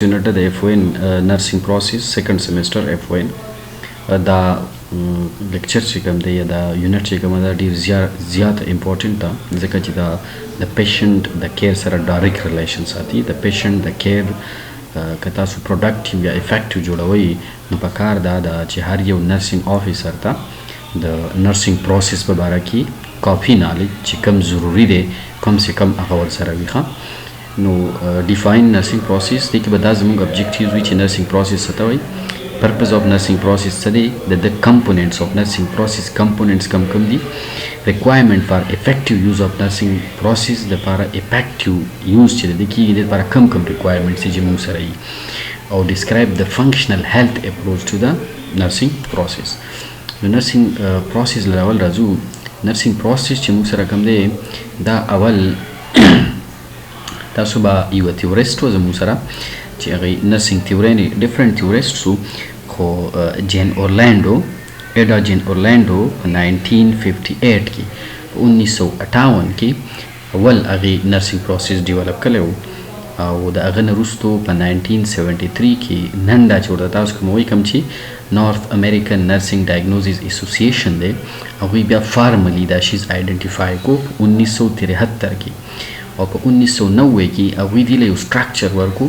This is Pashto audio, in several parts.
unit the FON nursing process second semester FON the lecture چې کوم دی دا unit چې کوم دا ډیر زیات important ده ځکه چې دا the patient the care سره direct relation ساتي the patient the care که تاسو productive یا effective جوړوي نو پکار دا چې هر یو nursing officer ته د nursing process په اړه کې کافي knowledge چې کوم ضروری دی کم سے کم هغه ور سره وي No, define nursing process. Think about that. Among objectives which nursing process satawai. Purpose of nursing process today that the components of nursing process components come the requirement for effective use of nursing process the para effective use chile the key the para come requirements je mu sarai or describe the functional health approach to the nursing process. The nursing process level razu nursing process che mu sara kam de da awal تاسو با یو تیوریست و زمو سره چې هغه نرسینګ تیوري نه ډیفرنٹ تیوریسټ سو خو جین اورلاندو ایډا جین اورلاندو 1958 کې 1958 کې اول هغه نرسینګ پروسس ډیولپ کړو او د هغه وروسته په 1973 کې نندا چې تاسو کوم وی کوم چې نورث امریکن نرسینګ ډایګنوزس اسوسییشن دی او بیا فارملی دا شیز آئیډنټیفای کو 1973 کې او په 1990 کې هغه دی له سټراکچر ورکو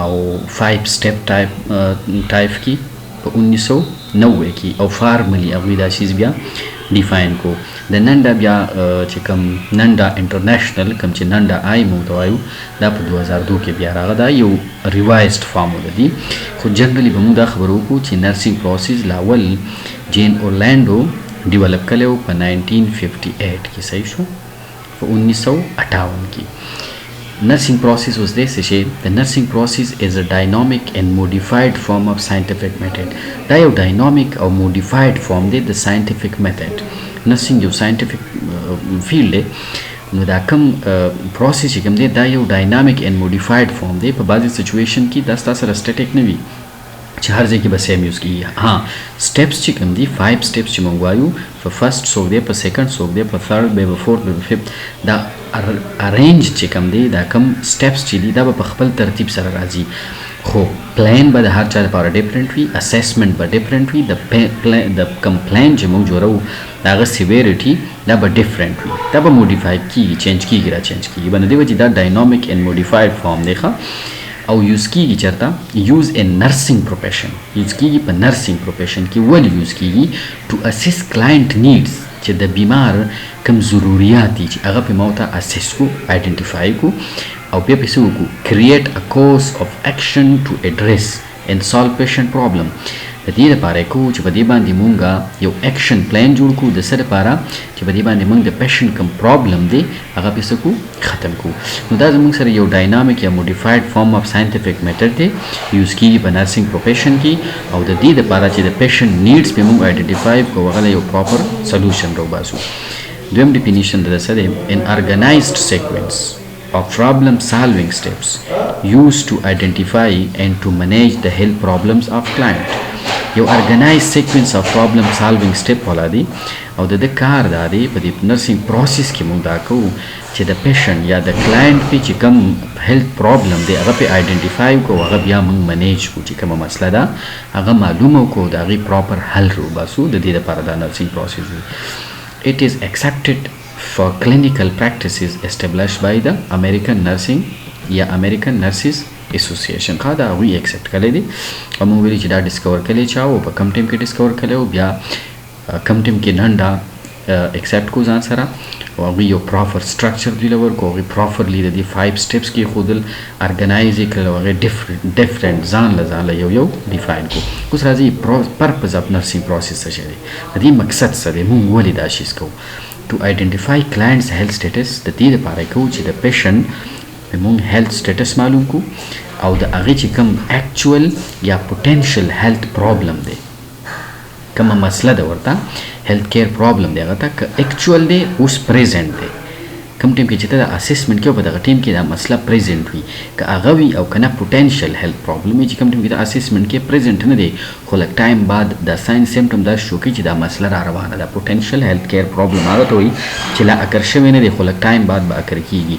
او 5 سټپ ټایپ کې په 1990 کې او فارملی هغه دا شیز بیا ډیفاین کو د نندا بیا چې کوم نندا انټرنیشنل کوم چې نندا آی مو توایو دا په 2002 کې بیا راغی دا یو ریوایزډ فارم ولدي خو جنرالي به موږ دا خبرو کو چې نرسینګ پروسس لاول جین اورلاندو ډیولپ کړو په 1958 کې صحیح شو په 1958 کې nursing process was this the nursing process is a dynamic and modified form of scientific method دا یو dynamic او modified form دی د scientific method nursing یو scientific field دی نو دا کوم process چې کوم دی دا یو dynamic and modified form دی په بعضی سچويشن کې دا ستاسو static نه وي چې هر ځای کې به سیم یوز کیږي ها سټیپس چې کوم دي 5 سټیپس چې مونږ وایو په فرست سوک دی په سیکنډ سوک دی په ثرد به په فورث به په ففت دا ارینج چې کوم دی دا کوم سټیپس چې دي دا په خپل ترتیب سره راځي خو پلان به د هر چا لپاره ډیفرنٹ وي اسسمنت به ډیفرنٹ وي د کوم پلان چې مونږ جوړو دا غو سیویریټي دا به ډیفرنٹ وي دا به موډیفای کیږي چینج کیږي را چینج کیږي باندې دی چې دا ډاینامیک اینڈ موډیفاید فارم دی او یوز کیږي چرته یوز ان نرسینګ پروفیشن یوز کیږي په نرسینګ پروفیشن کې ول یوز کیږي ټو اسیس کلاینټ نیډز چې د بیمار کوم ضرورت دي چې هغه په موته اسیس کو آئیډنټیفای کو او بیا په سو کو کریټ ا کورس اف اکشن ټو ایډریس ان سالو پیشنټ پرابلم د دې لپاره کو چې په دې باندې مونږه یو اکشن پلان جوړ کو د سره لپاره چې په دې باندې مونږ د پیشنټ کوم پرابلم دی هغه په سکو ختم کو نو دا زموږ سره یو ډاینامیک یا موډیفاید فارم اف ساينټیفیک میتھډ دی یوز کیږي په نرسینګ پروفیشن کې او د دې لپاره چې د پیشنټ نیډز په مونږ آئیډنټیفای کو هغه یو پراپر سولوشن راوباسو دویم ډیفینیشن د سره ان ارګنایزډ سیکوینس of problem solving steps used to identify and to manage the health problems of client یو ارګنایز سیکوینس اف پرابلم سالوینګ سټپ ولا دی او د کار دا دی په دې نرسینګ پروسس کې موږ دا کوو چې د پیشنټ یا د کلاینټ په چې کوم هیلث پرابلم دی هغه په آئیډنټیفای کو هغه بیا موږ منیج کو چې کومه مسله ده هغه معلومه کو دا غي پراپر حل رو باسو د دې لپاره دا نرسینګ پروسس دی it is accepted for clinical practices established by the American Nursing یا American Nurses Association کا دا وی ایکسپټ کړی دی او موږ ویل چې دا ډیسکور کړی چاو په کم ټیم کې ډیسکور کړو بیا کم ټیم کې نندا ایکسپټ کو ځان سره او وی یو پراپر سټراکچر دی لور کو وی پراپرلی د 5 سټیپس کې خودل ارګنایز کړو هغه ډیفرنٹ ځان له یو ډیفاین کو اوس راځي پرپز اف نرسینګ پروسس څه دی د دې مقصد څه دی موږ ولې دا شیز کو to identify client's health status د دې لپاره کو چې د پیشنټ موږ هیلث سټیټس معلوم کو او د هغه چې کوم اکچوال یا پوتنشل هیلث پرابلم دی کومه مسله ده ورته هیلث کیر پرابلم دی هغه ته اکچوال دی اوس پریزنٹ دی کوم ټیم کې چې ته د اسسمنټ کې په دغه ټیم کې دا مسله پریزنټ وي که هغه وي او که نه پوټینشل هیلث پرابلم وي چې کوم ټیم کې د اسسمنټ کې پریزنټ نه دی خو لږ ټایم بعد د ساين سیمټم دا شو کوي چې دا مسله را روانه ده پوټینشل هیلث کیر پرابلم هغه ته وي چې لا اکر شوی نه دی خو لږ ټایم بعد به اکر کیږي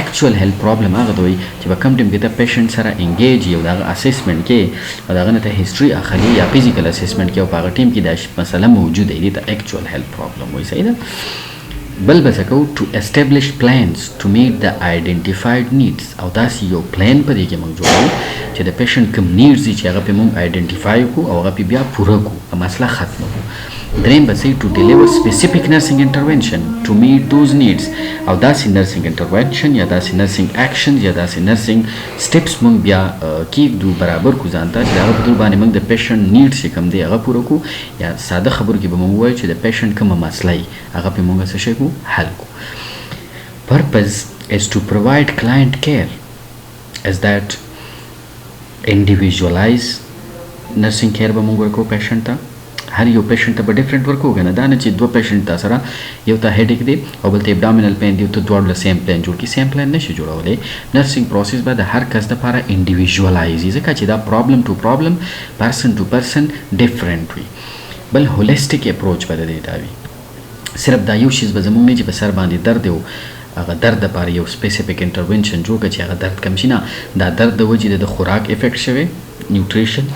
اکچوال هیلث پرابلم هغه ته وي چې په کوم ټیم کې د پیشنټ سره انګیج یو دغه اسسمنټ کې او دغه نه ته هیستوري اخلي یا فزیکل اسسمنټ کې او په هغه ټیم کې دا مسله موجوده دی ته اکچوال هیلث پرابلم وایي صحیح ده بل بسکو to establish plans to meet the identified needs او داسې یو پلان په دې کې موږ جوړو چې د پیشنټ کوم نیډز دي چې هغه په موږ آیډنټیفای کړو او هغه په بیا پوره کړو مسله ختمه کړو دریم بسې to deliver specific nursing intervention to meet those needs او داسې nursing intervention یا داسې nursing actions یا داسې nursing steps موږ بیا کېږدو برابر کړو ځان ته چې د هغه په ډول باندې موږ د پیشنټ نیډز چې کوم دی هغه پوره کړو یا ساده خبرو کې به موږ ووایو چې د پیشنټ کومه مسله یي هغه په موږ څه شی حل کو purpose is to provide client care as that individualize nursing care به موږ ورکو پیشنټ ته هر یو پیشنټ ته به ډیفرنٹ ورکو کنه دا نه چې دوه پیشنټ ته سره یو ته هډیک دی او بل ته ابډامینل پین دی ته دواړو له سیم پلان جوړ کی سیم پلان نشي جوړولای نرسنګ پروسس به د هر کس لپاره انډیویژوالایز ځکه چې دا پرابلم ټو پرابلم پرسن ټو پرسن ډیفرنٹ وي بل هولیسټیک اپروچ به دی دا وي صرف دا یو شیز به زمونږ نه چې په سر باندې درد و هغه درد لپاره یو سپیسیفیک انټرونشن جوړ کړه چې هغه درد کم شي نه دا درد د وجې د خوراک افیکټ شوی نیوټریشن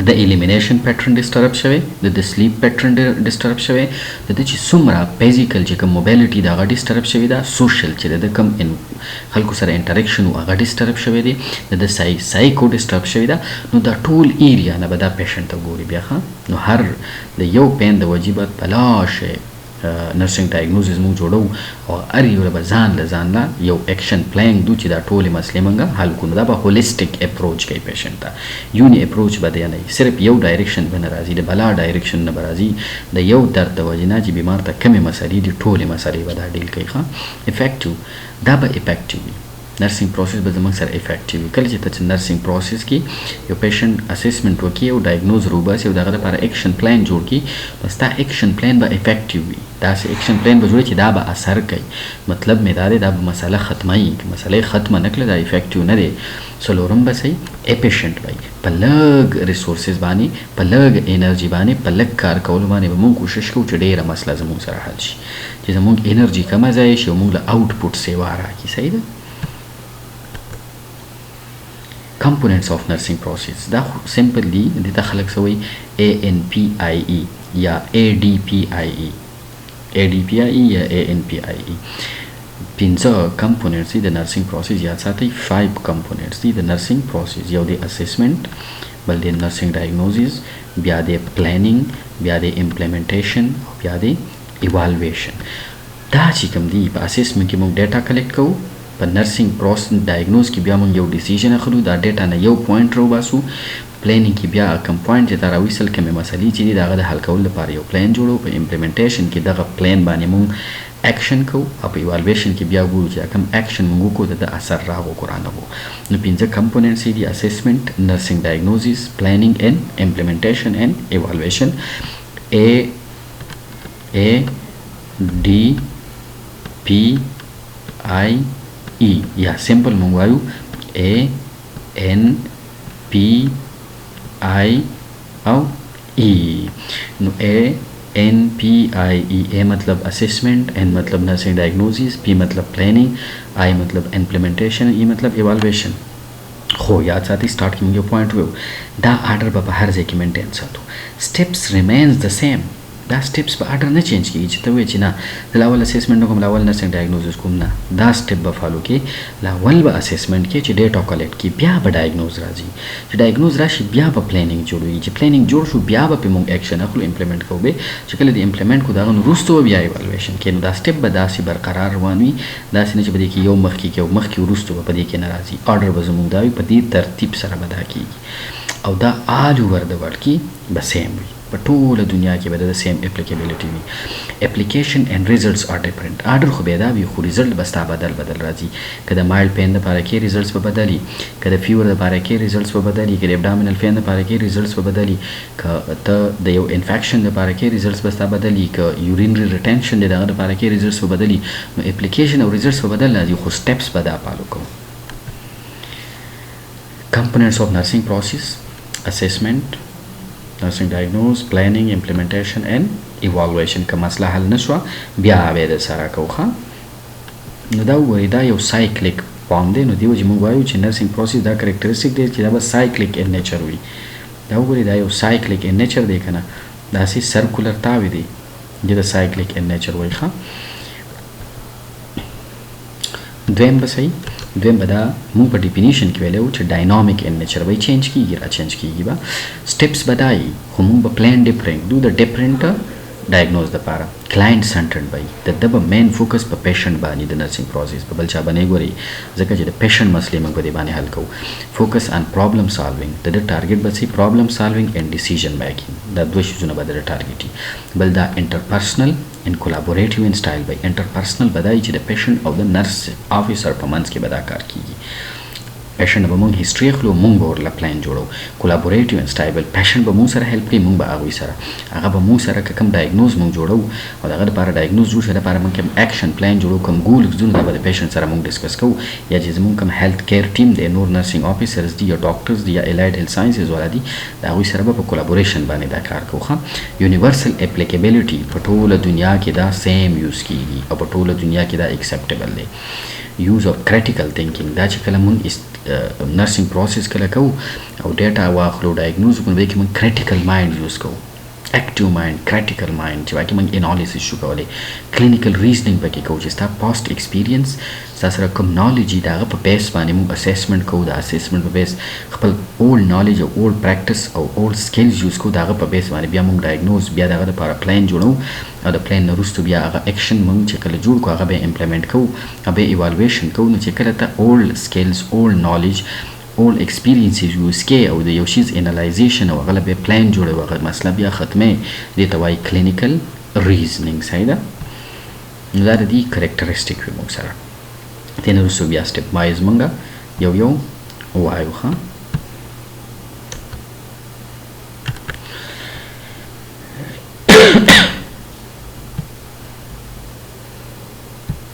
د الیمینیشن پیټرن ډسټرب شوی د سلیپ پیټرن ډسټرب شوی د چې څومره فزیکل چې کوم موبیلیټي دا هغه ډسټرب شوی دا سوشل چې د کم خلکو سره انټریکشن هغه ډسټرب شوی دی د سایکو ډسټرب شوی دا نو دا ټول ایریا نه به دا پیشنټ ته ګوري بیا نو هر د یو پین د وجیبات بلاشه نرسنګ ډایګنوزس موږ جوړو او هر یو به ځان له یو اکشن پلان دو چې دا ټولې مسلې موږ حل کړو دا به هولیسټیک اپروچ کوي پیشنټ ته یونی اپروچ به دی نه صرف یو ډایرکشن به نه راځي د بلا ډایرکشن نه به راځي د یو درد د وجې نه چې بیمار ته کمې مسلې دي ټولې مسلې به دا ډیل کوي ښه افیکټیو دا به افیکټیو وي نرسنګ پروسس به زموږ سره افیکټیو وي کله چې ته نرسنګ پروسس کې یو پیشنټ اسسمنټ وکړي او ډایګنوز روباسي او دغه لپاره اکشن پلان جوړ کړي نو ستا اکشن پلان به افیکټیو وي داسې اکشن پلان به جوړي چې دا به اثر کوي مطلب مې دا دی دا به مسله ختموي که مسله ختمه نه کړله دا افیکټیو نه دی څلورم به صحیح اپیشنټ وایي په لږ ریسورسز باندې په لږ انرژي باندې په لږ کار کولو باندې به موږ کوشش کوو چې ډېره مسله زموږ سره حل شي چې زموږ انرژي کمه ځای شي او موږ له آوټپوټ سیوا راکړي صحیح ده components of nursing process دا simply د ته خلک سوي ANPIE یا ADPIE یا ANPIE پنځه components دي د nursing process یاد ساتئ 5 components دي د nursing process یو د assessment بل د nursing diagnosis بیا د planning بیا د implementation او بیا د evaluation دا چې کوم دي په assessment کې موږ ډیټا کلیکټ کوو په نرسنګ پروسس ډایګنوز کې بیا موږ یو ډیسیژن اخلو دا ډیټا نه یو پوینټ راوباسو پلانینګ کې بیا کوم پوینټ چې دا راویسل کومې مسلې چې دي د هغه د حل کولو لپاره یو پلان جوړو په امپلیمنټیشن کې دغه پلان باندې موږ اکشن کوو او په ایوالویشن کې بیا ګورو چې کوم اکشن موږ وکړو د اثر راغو قرانه وو نو پنځه کمپوننټس دي اسسمنت نرسنګ ډایګنوزس پلانینګ اینڈ امپلیمنټیشن اینڈ ایوالویشن ADPIE یا سمپل مونږ وایو ANPI او E نو ANPIE مطلب assessment N مطلب nursing diagnosis P مطلب planning I مطلب implementation E مطلب evaluation خو یاد ساتي سٹارټ کې موږ یو پوینټ وو دا آرډر به په هر ځای کې مینټین ساتو steps remains the same دا سټیپس په آرډر نه چینج کیږي چې ته وایې چې نه لاول اسسمنټ کوم لاول نرسنګ ډایګنوزس کوم نه دا سټیپ به فالو کې لاول به اسسمنټ کې چې ډیټا کلیکټ کی بیا به ډایګنوز راځي چې ډایګنوز راشي بیا به پلانینګ جوړوي چې پلانینګ جوړ شو بیا به موږ اکشن اخلو امپلیمنٹ کوو به چې کله د امپلیمنٹ کو دا نو وروسته بیا ایوالویشن کې نو دا سټیپ به داسې برقرار روان وي داسې نه چې بده کې یو مخ کې مخ کې وروسته به دې کې ناراضي آرډر به زموږ دا په دې ترتیب سره به دا کیږي او دا آل اوور د ورلد کې به سیم وي په ټوله دنیا کې به د سیم اپلیکیبিলিټي وي. اپلیکیشن اینڈ ریزلټس ار ډیفرنٹ. آرډر خو به دا وي خو ریزلټ به ستا بدل راځي. که د مایلډ پین لپاره کې ریزلټس به بدلي، که د فیور لپاره کې ریزلټس به بدلي، که د ابډامینل پین لپاره کې ریزلټس به بدلي، که ته د یو انفیکشن لپاره کې ریزلټس به ستا بدلي، که یورینری ریټینشن دی دغه لپاره کې ریزلټس به بدلي. نو اپلیکیشن او ریزلټس به بدل راځي خو سټیپس به دا فالو کوو. Components of nursing process: assessment, nursing diagnose, planning, implementation and evaluation. که مسله حل نشوه بیا به د سره کوخه. نو دا وایي دا یو سایکلیک فارم دی. نو دی وجه موږ وایو چې نرسینګ پروسس دا کریکټریسټیک دی چې دا به سایکلیک ان نیچر وي. دا وګورئ دا یو سایکلیک ان نیچر دی کنه، داسې سرکولر تاوی دی چې د سایکلیک ان نیچر وایي ښه. دویم به صحیح، دویم به دا مونږ په ډیفینیشن کې ویلی وو چې ډاینامیک ان نیچر به چینج کېږي را چینج کېږي به. سټیپس به دا وي خو مونږ به پلان ډیفرنټ دو د ډیفرنټ ډایګنوز دپاره. کلاینټ سنټرډ به وي، د ده به مین فوکس په پیشنټ باندې د نرسینګ پروسس په بل چا باندې ګوري، ځکه چې د پیشنټ مسلې موږ په دې باندې حل کوو. فوکس آن پرابلم سالوینګ، د ده ټارګټ به سي پرابلم سالوینګ اینډ ډیسیژن میکینګ. دا دوه شیزونه به د ده ټارګټ وي. بل دا انټرپرسنل ان کولابوریټیو ان سټایل به انټرپرسنل به دا وي چې د پیشنټ او د نرس افیسر په منځ کې به دا کار کېږي. پیشنټ به مونږ هیسټري اخلو، مونږ به ورله پلان جوړو. کولابوریټیو ان سټایل پیشنټ به مونږ سره هیلپ کوي، مونږ به هغوی سره هغه به مونږ سره که کوم ډایګنوز مونږ جوړو او د هغه دپاره ډایګنوز جوړ شي دپاره مونږ کوم اکشن پلان جوړو، کوم ګولز دا به د پیشنټ سره مونږ ډسکس کوو. یا چې زمونږ کوم هیلث کیر ټیم دی، نور نرسینګ افیسرز دي یا ډاکټرز دي یا الایډ هیلث ساینسز والا دي، د هغوی سره به په کولابوریشن باندې دا کار کوو ښه. یونیورسل اپلیکیبیلیټي، په ټوله دنیا کې دا سیم یوز کېږي او په ټوله دنیا کې دا ایکسپټیبل دی. یوز اف کریټیکل تھینکینګ، دا چې کله مونږ نرسینګ پروسس کله کوو او ډیټا واخلو ډایګنوز وکړو، بیا کې مونږ کریټیکل مایند یوز کوو، اکټیو مایند، کریټیکل مایند چې واکې مونږ انالیسس شو کولی. کلینیکل ریزنینګ پکې کوو چې ستا پاست ایکسپیرینس ستا سره کوم نالج وي د هغه په بیس باندې مونږ اسسمنټ کوو. د اسسمنټ په بیس خپل اولډ نالج او اولډ پریکټس او اولډ سکلز یوز کوو، د هغه په بیس باندې بیا مونږ ډایګنوز، بیا د هغه دپاره پلان جوړو او د پلان نه وروسته بیا هغه اکشن مونږ چې کله جوړ کړو هغه بیا امپلیمنټ کوو او بیا ایوالویشن کوو. نو چې کله ته اولډ سکلز، اولډ نالج، اول ایکسپیرینسز یوز کې او د یو شیز انالایزیشن او هغه بیا پلان جوړوي، هغه مسله بیا ختمې، دې ته وایي کلینیکل ریزنینګ. صحیح ده؟ نو دا د دې کریکټریسټیک وي مونږ سره. دې نه وروسته بیا سټیپ وایز مونږ یو وایو ښه.